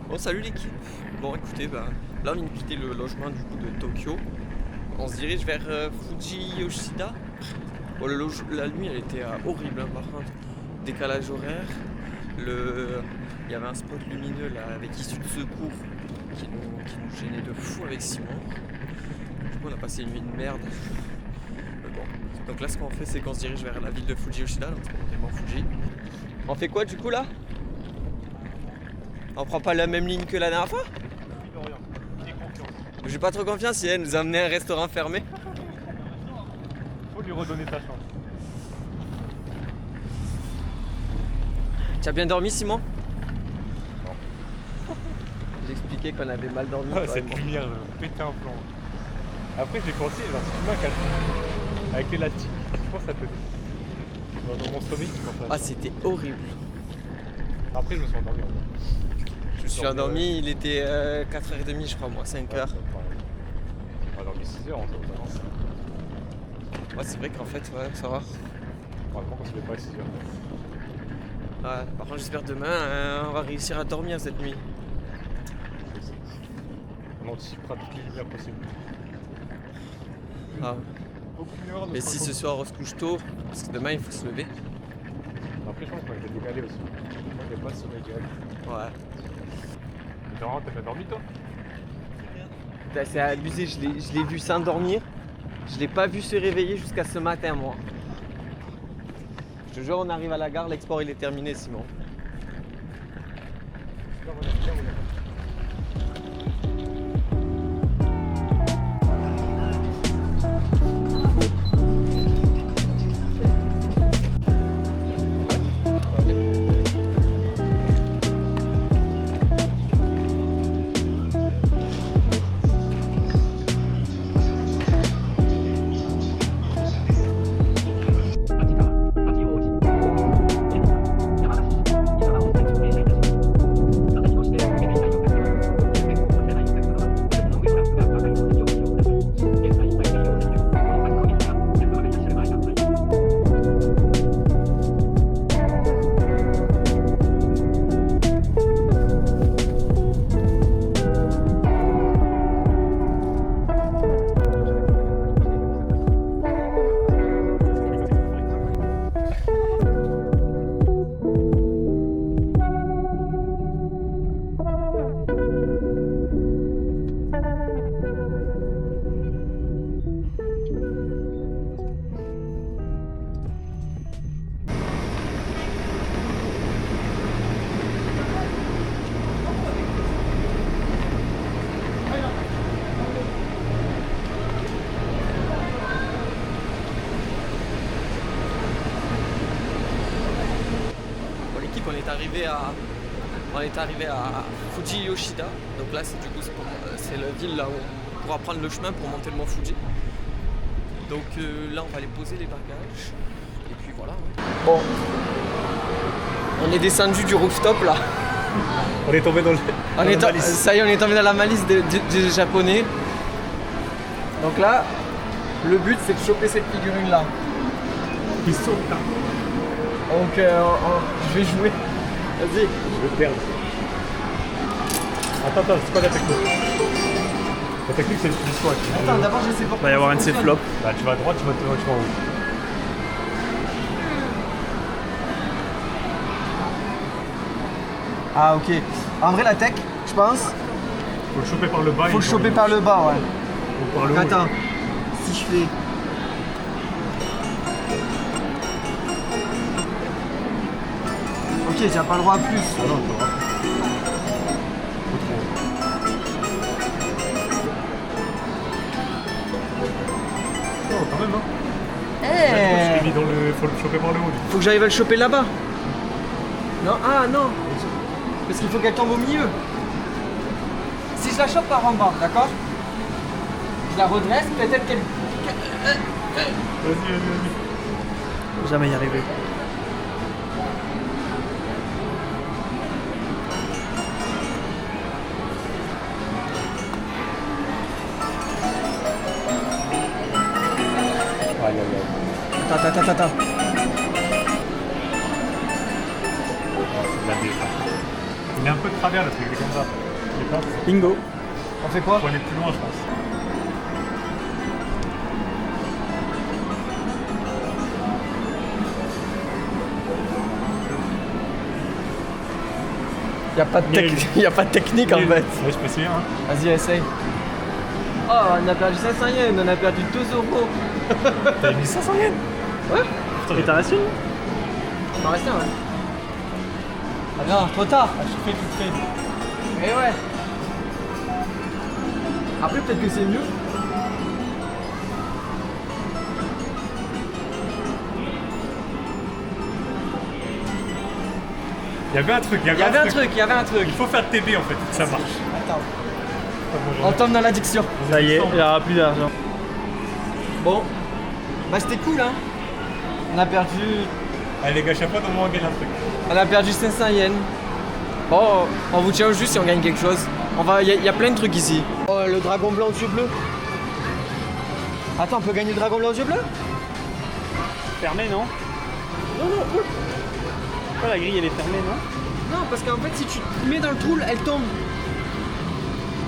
Bon, salut l'équipe. Bon, écoutez, là on vient de quitter le logement du coup de Tokyo. On se dirige vers Fuji Yoshida. Bon, la nuit elle était horrible, par contre. Décalage horaire. Il y avait un spot lumineux là avec issue de secours qui nous gênait de fou avec Simon. Du coup, on a passé une nuit de merde. Mais bon. Donc là, ce qu'on fait, c'est qu'on se dirige vers la ville de Fuji Yoshida, donc c'est pour Mont Fuji. On fait quoi du coup là? On prend pas la même ligne que la dernière fois? J'ai pas trop confiance si elle nous a amené à un restaurant fermé. Faut lui redonner sa chance. Tu as bien dormi, Simon? Non. J'expliquais qu'on avait mal dormi. Cette lumière pétait un plomb. Après j'ai pensé, genre si tu m'as caché avec l'élastique, je pense que ça peut. Dans mon sommeil, tu penses à ça. Ah, c'était horrible. Après je me suis endormi. Je me suis endormi, il était 4h30 je crois, moi, 5h. On a dormi 6h en fait. Ouais, c'est vrai qu'en fait, ouais, ça va. Vraiment qu'on se lève pas à 6h. Ouais, par contre, j'espère demain, on va réussir à dormir cette nuit. On anticipera toutes les lumières possibles. Ah. Mais si ce soir on se couche tôt, parce que demain il faut se lever. Après je pense qu'on va décaler aussi. Moi il n'y a pas de sommeil direct. Ouais. Genre t'as pas dormi toi? C'est abusé, je l'ai vu s'endormir. Je l'ai pas vu se réveiller jusqu'à ce matin, moi. Je te jure, on arrive à la gare, l'export il est terminé, Simon. On est arrivé à Fuji Yoshida, donc là c'est la ville là où on pourra prendre le chemin pour monter le mont Fuji. Donc là on va aller poser les bagages et puis voilà. Bon, on est descendu du rooftop là. On est tombé dans le. Ça y est, on est tombé dans la malice des Japonais. Donc là, le but c'est de choper cette figurine là. Qui saute là. Donc je vais jouer. Vas-y. Je vais perdre. Attends, c'est quoi la technique? La technique c'est le choix. Attends, d'abord je sais pas. Il va y avoir un de ces flops. Là tu vas à droite, tu vas en haut. Ah ok. En vrai la tech, je pense. Faut le choper par le bas. Faut le choper par le bas, ouais. Ou par le haut. Attends, si je fais. Ok, j'ai pas le droit à plus. Ah non, t'as pas. Oh, quand même, hein. Je l'ai mis dans le. Faut le choper par le haut. Faut que j'arrive à le choper là-bas. Non, ah non. Parce qu'il faut qu'elle tombe au milieu. Si je la chope par en bas, d'accord? Je la redresse, peut-être qu'elle. Vas-y. Jamais y arriver. Attends. Il est un peu travers le truc, il est comme ça. Il est plein, c'est ça. Bingo. On fait quoi? Faut aller plus loin, je pense. Y a pas de, y a pas de technique en fait. Ouais, je peux essayer, hein. Vas-y, essaye. Oh, on a perdu 500 yens, on a perdu 2 euros. T'as mis 500 yens? Ouais. Et t'as resté une? Il m'en reste un, ouais. Ah non, trop tard. Ah, je fais tout fait. Et ouais. Après, peut-être que c'est mieux. Il y avait un truc, Il y avait un truc, il y avait un truc. Il faut faire TB en fait, ça marche. Attends. On tombe dans l'addiction. Ça y est, il n'y aura plus d'argent. Bon. Bah, c'était cool, hein. On a perdu. Allez les gars, chaque fois, au moins on gagne un truc. On a perdu 500 yens. Bon, on vous tient au juste si on gagne quelque chose. Il y a plein de trucs ici. Oh, le dragon blanc aux yeux bleus. Attends, on peut gagner le dragon blanc aux yeux bleus? Fermé, non? Non, non, cool. Pourquoi la grille elle est fermée, non? Non, parce qu'en fait, si tu te mets dans le trou, elle tombe.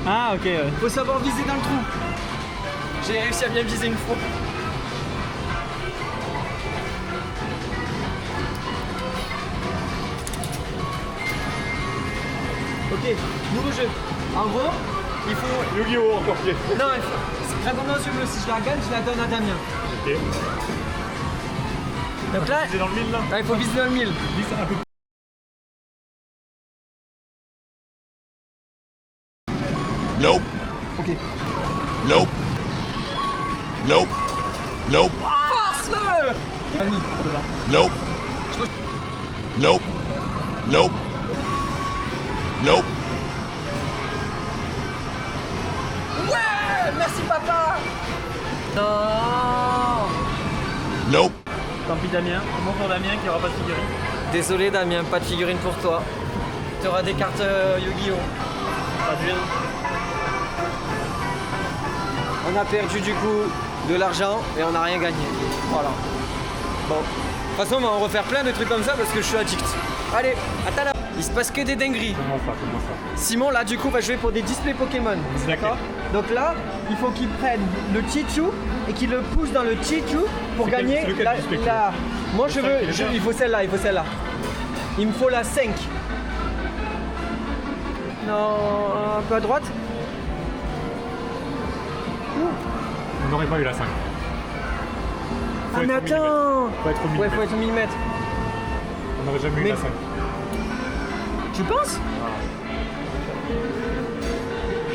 Ah, ok, ouais. Faut savoir viser dans le trou. J'ai réussi à bien viser une fois. Ok, nouveau jeu. En gros, il faut. Yu-Gi-Oh! Encore pire. Non, il faut. C'est Dragon Ball Yeux Bleus. Si je la gagne, je la donne à Damien. Ok. Donc là, C'est dans le mille là. il faut viser dans le 1000. Vise un peu. Nope. Ok. Nope. Nope. Nope. Force-le! Nope. Nope. Nope. Nope. Ouais! Merci papa! Non! Nope. Tant pis, Damien. Comment pour Damien qui aura pas de figurine? Désolé Damien, pas de figurine pour toi. Tu auras des cartes Yu-Gi-Oh! Pas de bien. On a perdu du coup de l'argent et on n'a rien gagné. Voilà. Bon. De toute façon, on va en refaire plein de trucs comme ça parce que je suis addict. Allez, à tout à l'heure. Il se passe que des dingueries. Comment ça? Simon, là, du coup, va jouer pour des displays Pokémon. D'accord. Donc là, il faut qu'il prenne le Chichu et qu'il le pousse dans le Chichu pour C'est gagner lequel la, display que la- Moi, je Le veux. cinq, il est bien. Il faut celle-là, il faut celle-là. Il me faut la 5. Non, un peu à droite. On n'aurait pas eu la 5. Ah, mais attends! Faut être au Ouais, millimètre. faut être au millimètre. On n'aurait jamais eu Mais- la 5. Tu penses?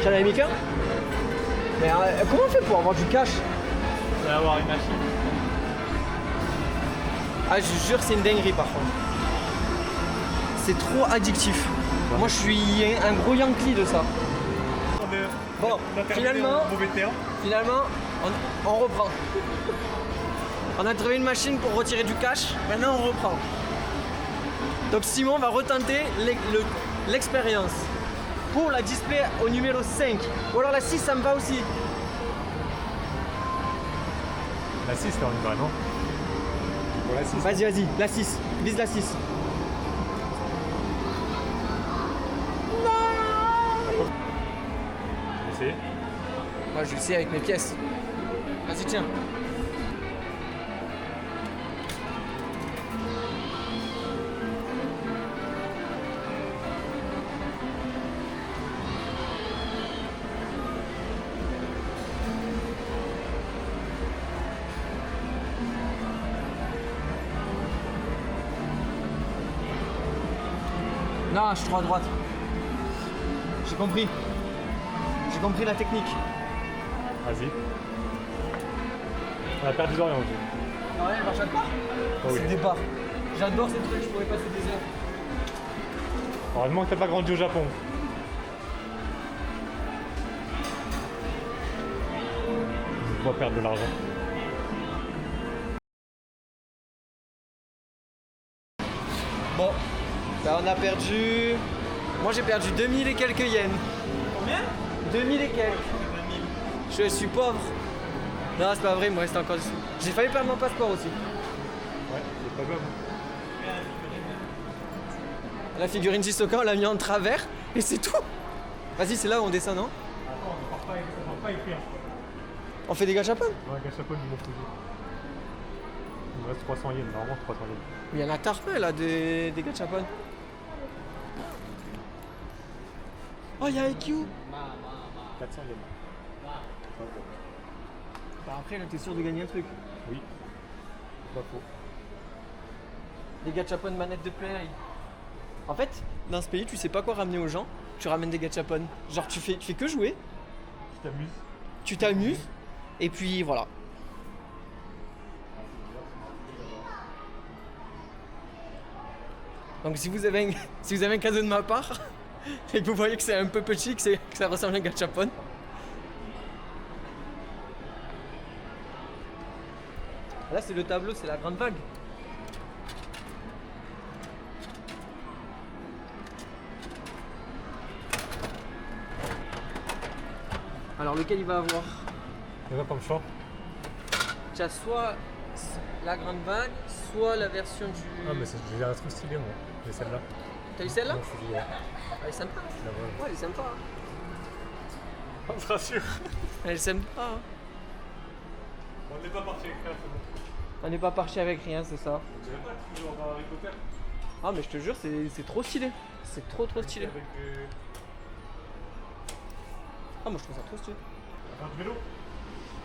J'en avais mis qu'un? Mais comment on fait pour avoir du cash? Tu vas avoir une machine. Ah, je jure, c'est une dinguerie par contre. C'est trop addictif. Moi, je suis un gros Yankee de ça. Bon, finalement, on reprend. On a trouvé une machine pour retirer du cash. Maintenant, on reprend. Donc, Simon va retenter l'expérience pour la display au numéro 5. Ou alors la 6, ça me va aussi. La 6, là, on y va, non? Pour la 6. Vas-y, vas-y, la 6. Vise la 6. Essayez. Moi, je le sais avec mes pièces. Vas-y, tiens. Non, je suis trop à droite. J'ai compris. J'ai compris la technique. Vas-y. On a perdu d'Orient aussi. Ah ouais, bah j'adore. Oh oui. C'est des barres. J'adore ces trucs, je pourrais passer des heures. Heureusement que t'as pas grandi au Japon. On va perdre de l'argent. Bon, bah on a perdu. Moi j'ai perdu 2000 et quelques yens. Combien? 2000 et quelques. Je suis pauvre. Non, c'est pas vrai, il me reste encore des sous. J'ai failli perdre mon passeport aussi. Ouais, c'est pas grave. La figurine Jisoka, on l'a mis en travers. Et c'est tout. Vas-y, c'est là où on descend, non? Attends, on ne part pas écrire. On fait des gachapon? Ouais, gachapon du Mont Fuji. Il me reste 300 yens, normalement 300 yens. Il y en a tarpé là des gachapon. Oh, il y a IQ. 400 yens. Bah après, là, t'es sûr de gagner un truc. Oui. Pas faux. Des gachapon manettes de play. En fait, dans ce pays, tu sais pas quoi ramener aux gens. Tu ramènes des gachapon. Genre, tu fais que jouer. Tu t'amuses. Tu t'amuses. Et puis voilà. Donc si vous avez un cadeau de ma part et que vous voyez que c'est un peu petit, que ça ressemble à un gachapon. Là c'est le tableau, c'est la grande vague. Alors lequel il va avoir? Il y a comme choix. Tu as soit la grande vague, soit la version du... Ah mais j'ai l'air trop stylé moi. J'ai celle-là. T'as eu celle-là? Mont Fuji, ouais. Elle est sympa. La vraie. Ouais, elle est sympa. On se rassure. Elle est sympa. Hein. On n'est pas parti avec ça, c'est bon. On n'est pas parti avec rien, c'est ça. On dirait pas toujours dans Harry Potter. Ah mais je te jure, c'est trop stylé. C'est trop stylé. Avec Ah moi je trouve ça trop stylé. on va faire du vélo.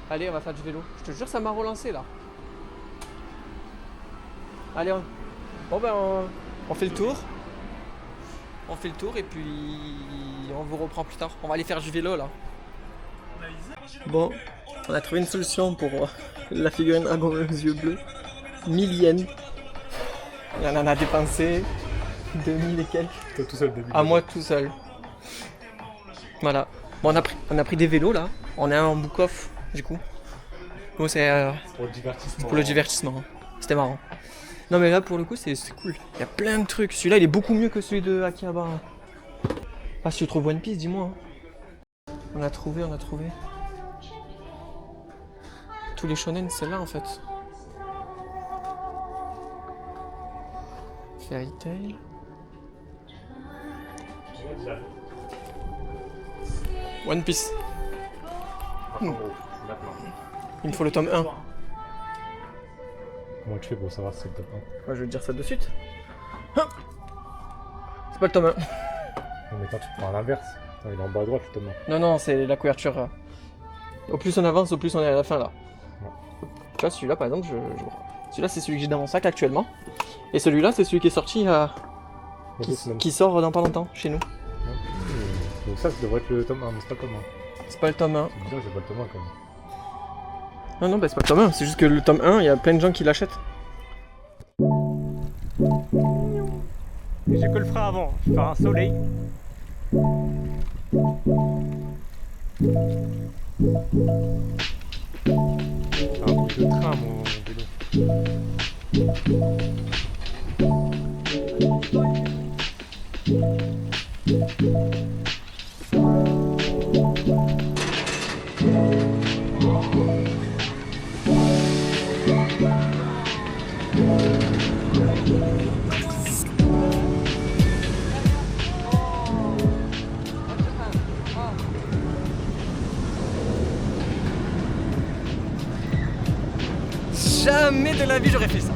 Allez, on va faire du vélo. Je te jure, ça m'a relancé là. Allez, bon ben on fait le tour. On fait le tour et puis on vous reprend plus tard. On va aller faire du vélo là. Bon, on a trouvé une solution pour la figurine dragon aux yeux bleus. 1000 yens. Et on en a dépensé 2000 et quelques. Toi tout seul, début. À moi tout seul. Voilà. Bon, on a pris des vélos là. On est en book-off du coup. Bon, c'est Pour le divertissement. pour le divertissement. C'était marrant. Non mais là pour le coup c'est cool. Il y a plein de trucs. Celui-là il est beaucoup mieux que celui de Akihabara. Ah si tu trouves One Piece, dis-moi. Hein. On a trouvé. Tous les shonen c'est là en fait. Fairy Tail. One Piece. Maintenant. Il me faut le tome 1. Comment tu fais pour savoir si c'est le top 1? Moi je vais te dire ça de suite. Hop. C'est pas le tome 1. Non mais quand tu prends à l'inverse. Attends, il est en bas à droite le tome 1. Non, c'est la couverture. Au plus on avance, au plus on est à la fin là. Ouais. Tu vois, celui-là par exemple, celui-là c'est celui que j'ai dans mon sac actuellement. Et celui-là c'est celui qui est sorti, Il y a 2 qui, semaines. qui sort dans pas longtemps chez nous. Donc ça devrait être le tome 1, mais c'est pas le tome 1. C'est pas le tome 1. C'est bizarre, j'ai pas le tome 1 quand même. Non, bah c'est pas le tome 1, c'est juste que le tome 1, il y a plein de gens qui l'achètent. J'ai que le frein avant, je vais faire un soleil. C'est un truc de train mon vélo. Jamais de la vie j'aurais fait ça.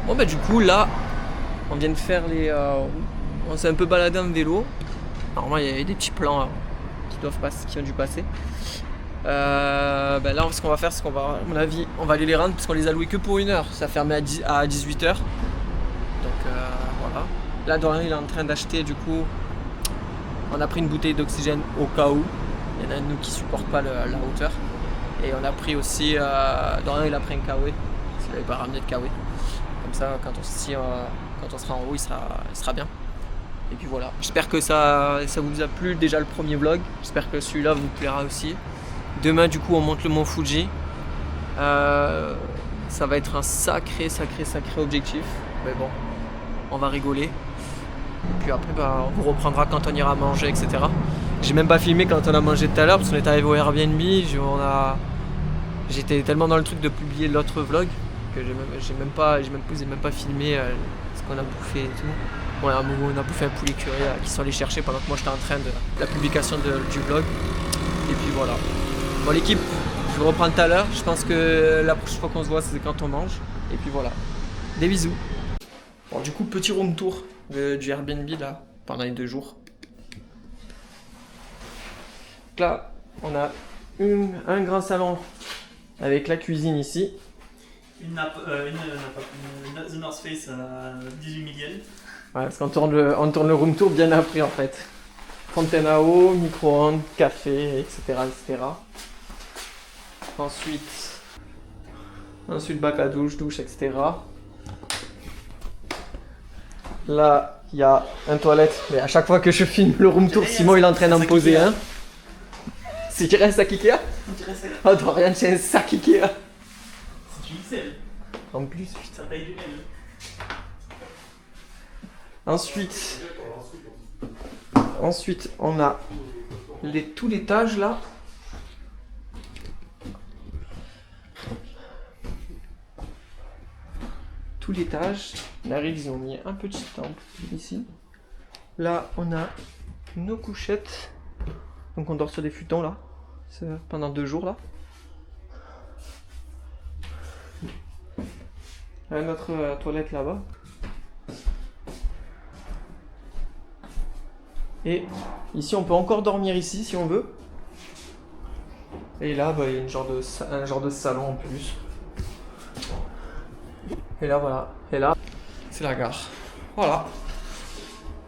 Bon bah du coup là, on vient de faire les... on s'est un peu baladé en vélo. Normalement il y a des petits plans qui ont dû passer. Là ce qu'on va faire c'est qu'on va, à mon avis, on va aller les rendre parce qu'on les a loués que pour 1 heure. Ça fermait à 18h. Donc voilà. Là Dorian il est en train d'acheter du coup. On a pris une bouteille d'oxygène au cas où. Il y en a un de nous qui supporte pas la hauteur. Et on a pris aussi... Dorian il a pris un kawaii. Il n'avait pas ramené de kawaii. Comme ça quand on sera en haut il sera bien. Et puis voilà. J'espère que ça vous a plu déjà le premier vlog. J'espère que celui-là vous plaira aussi. Demain du coup on monte le mont Fuji. Ça va être un sacré objectif. Mais bon, on va rigoler. Puis après, bah, on vous reprendra quand on ira manger, etc. J'ai même pas filmé quand on a mangé tout à l'heure parce qu'on est arrivé au Airbnb. J'étais tellement dans le truc de publier l'autre vlog que j'ai même pas filmé ce qu'on a bouffé et tout. Bon, à un moment, on a bouffé un poulet curry qui sont allés chercher pendant que moi j'étais en train de la publication du vlog. Et puis voilà. Bon, l'équipe, je vous reprends tout à l'heure. Je pense que la prochaine fois qu'on se voit, c'est quand on mange. Et puis voilà. Des bisous. Bon, du coup, petit room tour du Airbnb là pendant les 2 jours. Donc là, on a un grand salon avec la cuisine ici. Une The North Face à 18 000 yens. Ouais, parce qu'on tourne le room tour bien après en fait. Fontaine à eau, micro-ondes, café, etc., etc. Ensuite bac à douche, etc. Là, il y a un toilette, mais à chaque fois que je filme le room tour, Simon il est en train d'en poser un. C'est qu'il reste à Ikea? Oh, doit rien, c'est un sac Ikea. C'est une XL. En plus, putain. Ça paye du L. Ensuite, on a tout l'étage là. Tout l'étage. Là, ils ont mis un petit temple ici. Là, on a nos couchettes. Donc, on dort sur des futons là. Pendant 2 jours là. Notre toilette là-bas. Et ici, on peut encore dormir ici si on veut. Et là, bah, il y a un genre de salon en plus. Et là, voilà. Et là, c'est la gare. Voilà.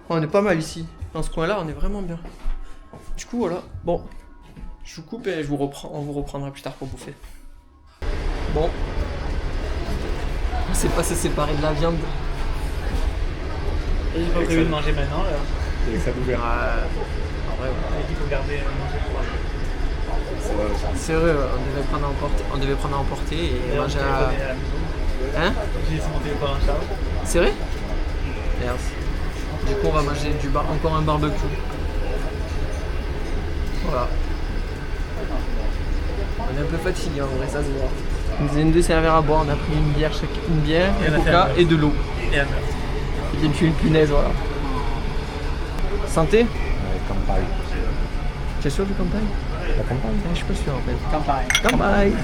On est pas mal ici. Dans ce coin-là, on est vraiment bien. Du coup, voilà. Bon. Je vous coupe et on vous reprendra plus tard pour bouffer. Bon. On s'est pas se séparer de la viande. Et j'ai pas prévu de manger maintenant là. Avec ça d'ouvert. En vrai, ouais. Il faut garder manger pour après. C'est vrai, ouais, on devait prendre à emporter et manger à... Hein? J'ai laissé mon téléphone en charge. C'est vrai? Merde. Du coup, on va manger encore un barbecue. Voilà. On est un peu fatigué en vrai, ça se voit. On nous a une 2 serveurs à boire, on a pris une bière, un coca et de l'eau. Et un meurtre. Et puis une punaise, voilà. Santé? Campagne. Tu es sûr du campagne? La campagne? Je suis pas sûr en fait. Campagne. Campagne!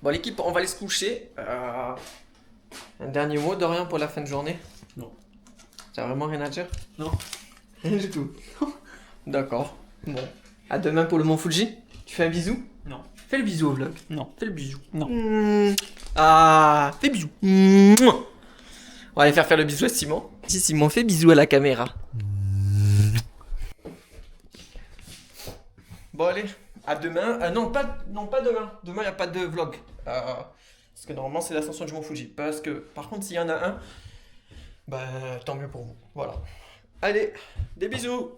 Bon l'équipe, on va aller se coucher. Un dernier mot, Dorian, pour la fin de journée? Non. T'as vraiment rien à dire? Non. Rien du tout. D'accord. Bon. À demain pour le Mont Fuji. Tu fais un bisou? Non. Fais le bisou au vlog. Non. Fais le bisou. Non. Ah, fais bisou. On va aller faire le bisou à Simon. Si Simon fait bisou à la caméra. Bon allez, à demain. Non, pas demain. Demain, il n'y a pas de vlog. Parce que normalement, c'est l'ascension du Mont Fuji. Parce que, par contre, s'il y en a un, bah, tant mieux pour vous. Voilà. Allez, des bisous.